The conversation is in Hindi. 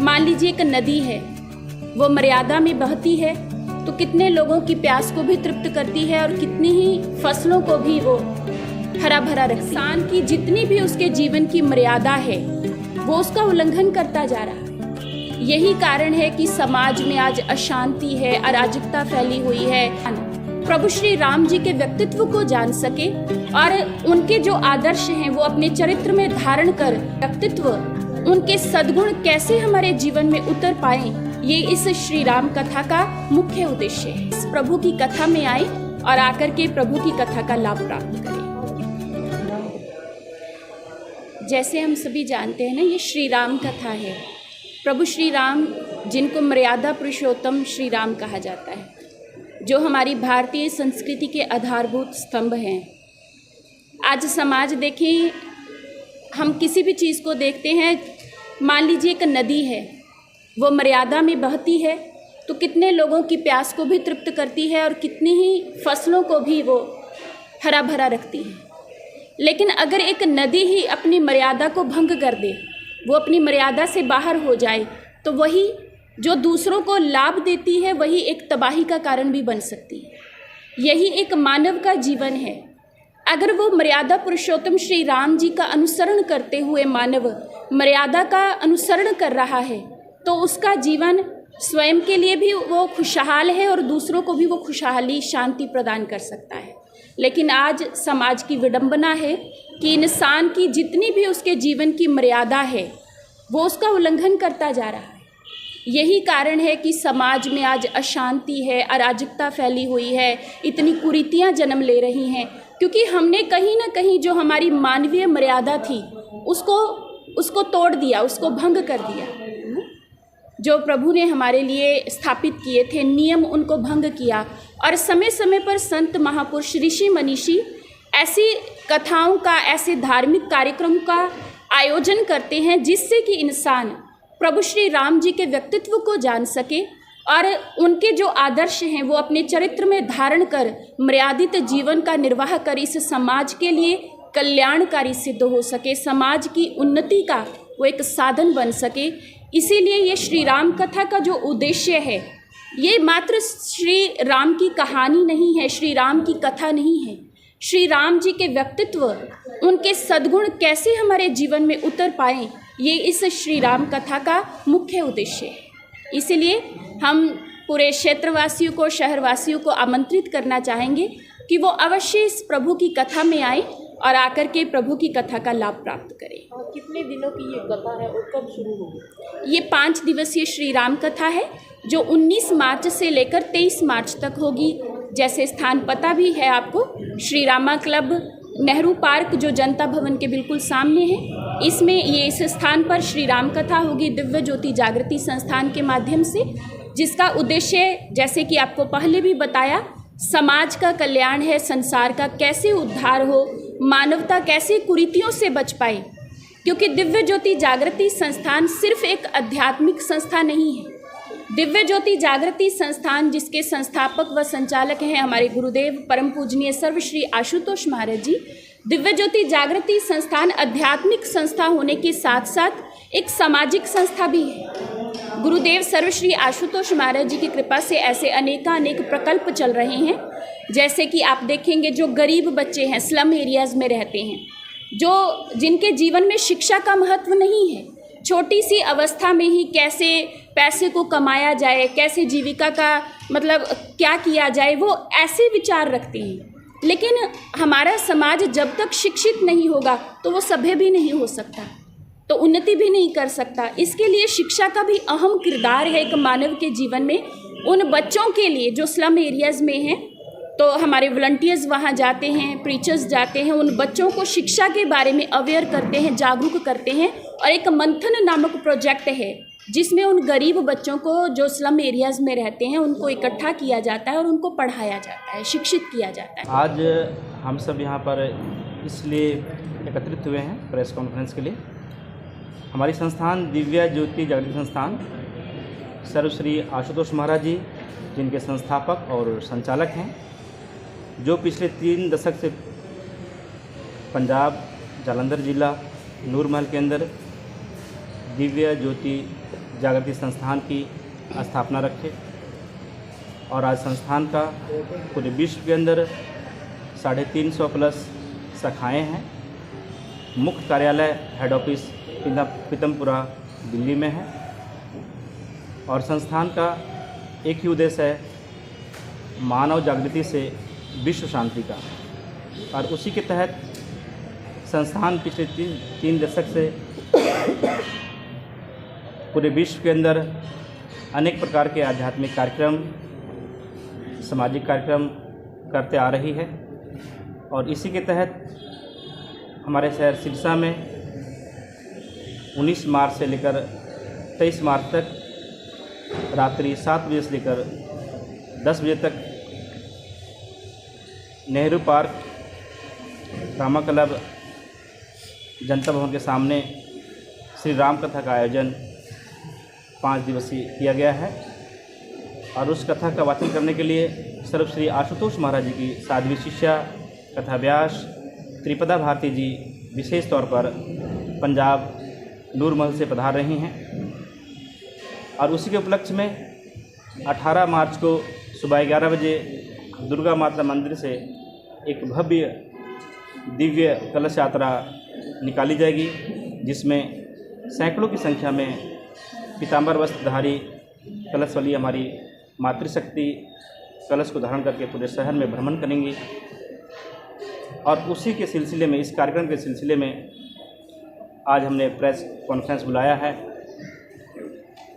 मान लीजिए एक नदी है, वो मर्यादा में बहती है तो कितने लोगों की प्यास को भी तृप्त करती है और कितनी ही फसलों को भी वो हरा भरा रखती है। इंसान की जितनी भी उसके जीवन की मर्यादा है वो उसका उल्लंघन करता जा रहा है। यही कारण है कि समाज में आज अशांति है, अराजकता फैली हुई है। प्रभु श्री राम जी के व्यक्तित्व को जान सके और उनके जो आदर्श हैं वो अपने चरित्र में धारण कर व्यक्तित्व, उनके सद्गुण कैसे हमारे जीवन में उतर पाए, ये इस श्री राम कथा का मुख्य उद्देश्य है। इस प्रभु की कथा में आए और आकर के प्रभु की कथा का लाभ प्राप्त करें। जैसे हम सभी जानते हैं ना, ये श्री राम कथा है। प्रभु श्री राम जिनको मर्यादा पुरुषोत्तम श्री राम कहा जाता है, जो हमारी भारतीय संस्कृति के आधारभूत स्तंभ हैं। आज समाज देखें, हम किसी भी चीज़ को देखते हैं, मान लीजिए एक नदी है, वो मर्यादा में बहती है तो कितने लोगों की प्यास को भी तृप्त करती है और कितनी ही फसलों को भी वो हरा भरा रखती है। लेकिन अगर एक नदी ही अपनी मर्यादा को भंग कर दे, वो अपनी मर्यादा से बाहर हो जाए, तो वही जो दूसरों को लाभ देती है वही एक तबाही का कारण भी बन सकती है। यही एक मानव का जीवन है। अगर वो मर्यादा पुरुषोत्तम श्री राम जी का अनुसरण करते हुए मानव मर्यादा का अनुसरण कर रहा है तो उसका जीवन स्वयं के लिए भी वो खुशहाल है और दूसरों को भी वो खुशहाली, शांति प्रदान कर सकता है। लेकिन आज समाज की विडंबना है कि इंसान की जितनी भी उसके जीवन की मर्यादा है वो उसका उल्लंघन करता जा रहा है। यही कारण है कि समाज में आज अशांति है, अराजकता फैली हुई है, इतनी कुरीतियाँ जन्म ले रही हैं, क्योंकि हमने कहीं ना कहीं जो हमारी मानवीय मर्यादा थी उसको तोड़ दिया, उसको भंग कर दिया। जो प्रभु ने हमारे लिए स्थापित किए थे नियम, उनको भंग किया। और समय समय पर संत महापुरुष, ऋषि मनीषी ऐसी कथाओं का, ऐसे धार्मिक कार्यक्रम का आयोजन करते हैं जिससे कि इंसान प्रभु श्री राम जी के व्यक्तित्व को जान सके और उनके जो आदर्श हैं वो अपने चरित्र में धारण कर मर्यादित जीवन का निर्वाह कर इस समाज के लिए कल्याणकारी सिद्ध हो सके, समाज की उन्नति का वो एक साधन बन सके। इसीलिए ये श्री राम कथा का जो उद्देश्य है, ये मात्र श्री राम की कहानी नहीं है, श्री राम की कथा नहीं है। श्री राम जी के व्यक्तित्व, उनके सद्गुण कैसे हमारे जीवन में उतर पाएँ, ये इस श्री राम कथा का मुख्य उद्देश्य है। इसीलिए हम पूरे क्षेत्रवासियों को, शहरवासियों को आमंत्रित करना चाहेंगे कि वो अवश्य इस प्रभु की कथा में आए और आकर के प्रभु की कथा का लाभ प्राप्त करें। कितने दिनों की ये कथा है और कब शुरू होगी? ये 5 दिवसीय श्री राम कथा है जो 19 मार्च से लेकर 23 मार्च तक होगी। जैसे स्थान पता भी है आपको, श्री रामा क्लब, नेहरू पार्क जो जनता भवन के बिल्कुल सामने है। इसमें ये इस स्थान पर श्री राम कथा होगी दिव्य ज्योति जागृति संस्थान के माध्यम से, जिसका उद्देश्य जैसे कि आपको पहले भी बताया, समाज का कल्याण है, संसार का कैसे उद्धार हो, मानवता कैसे कुरीतियों से बच पाए। क्योंकि दिव्य ज्योति जागृति संस्थान सिर्फ एक आध्यात्मिक संस्था नहीं है। दिव्य ज्योति जागृति संस्थान, जिसके संस्थापक व संचालक हैं हमारे गुरुदेव परम पूजनीय सर्वश्री आशुतोष महाराज जी, दिव्य ज्योति जागृति संस्थान आध्यात्मिक संस्था होने के साथ साथ एक सामाजिक संस्था भी है। गुरुदेव सर्वश्री आशुतोष महाराज जी की कृपा से ऐसे अनेक प्रकल्प चल रहे हैं। जैसे कि आप देखेंगे, जो गरीब बच्चे हैं, स्लम एरियाज़ में रहते हैं, जिनके जीवन में शिक्षा का महत्व नहीं है, छोटी सी अवस्था में ही कैसे पैसे को कमाया जाए, कैसे जीविका का मतलब क्या किया जाए, वो ऐसे विचार रखते हैं। लेकिन हमारा समाज जब तक शिक्षित नहीं होगा तो वो सभ्य भी नहीं हो सकता, तो उन्नति भी नहीं कर सकता। इसके लिए शिक्षा का भी अहम किरदार है एक मानव के जीवन में। उन बच्चों के लिए जो स्लम एरियाज़ में हैं, तो हमारे वॉलंटियर्स वहाँ जाते हैं, प्रीचर्स जाते हैं, उन बच्चों को शिक्षा के बारे में अवेयर करते हैं, जागरूक करते हैं। और एक मंथन नामक प्रोजेक्ट है जिसमें उन गरीब बच्चों को जो स्लम एरियाज़ में रहते हैं उनको इकट्ठा किया जाता है और उनको पढ़ाया जाता है, शिक्षित किया जाता है। आज हम सब यहाँ पर इसलिए एकत्रित हुए हैं प्रेस कॉन्फ्रेंस के लिए। हमारी संस्थान दिव्य ज्योति जागृति संस्थान सर्वश्री आशुतोष महाराज जी, जिनके संस्थापक और संचालक हैं, जो पिछले 3 दशक से पंजाब जालंधर जिला नूरमहल के अंदर दिव्य ज्योति जागृति संस्थान की स्थापना रखे और आज संस्थान का पूरे विश्व के अंदर 350 प्लस शाखाएँ हैं। मुख्य कार्यालय हेड ऑफिस पीतमपुरा दिल्ली में है और संस्थान का एक ही उद्देश्य है, मानव जागृति से विश्व शांति का। और उसी के तहत संस्थान पिछले तीन दशक से पूरे विश्व के अंदर अनेक प्रकार के आध्यात्मिक कार्यक्रम, सामाजिक कार्यक्रम करते आ रही है। और इसी के तहत हमारे शहर सिरसा में 19 मार्च से लेकर 23 मार्च तक रात्रि 7 बजे से लेकर 10 बजे तक नेहरू पार्क, रामा क्लब, जनता भवन के सामने श्री राम कथा का आयोजन 5 दिवसीय किया गया है। और उस कथा का वाचन करने के लिए सर्वश्री आशुतोष महाराज जी की साध्वी शिष्या कथा व्यास त्रिपदा भारती जी विशेष तौर पर पंजाब नूरमहल से पधार रही हैं। और उसी के उपलक्ष्य में 18 मार्च को सुबह 11 बजे दुर्गा माता मंदिर से एक भव्य दिव्य कलश यात्रा निकाली जाएगी, जिसमें सैकड़ों की संख्या में पीताम्बर वस्त्रधारी कलश वाली हमारी मातृशक्ति कलश को धारण करके पूरे शहर में भ्रमण करेंगी। और उसी के सिलसिले में, इस कार्यक्रम के सिलसिले में आज हमने प्रेस कॉन्फ्रेंस बुलाया है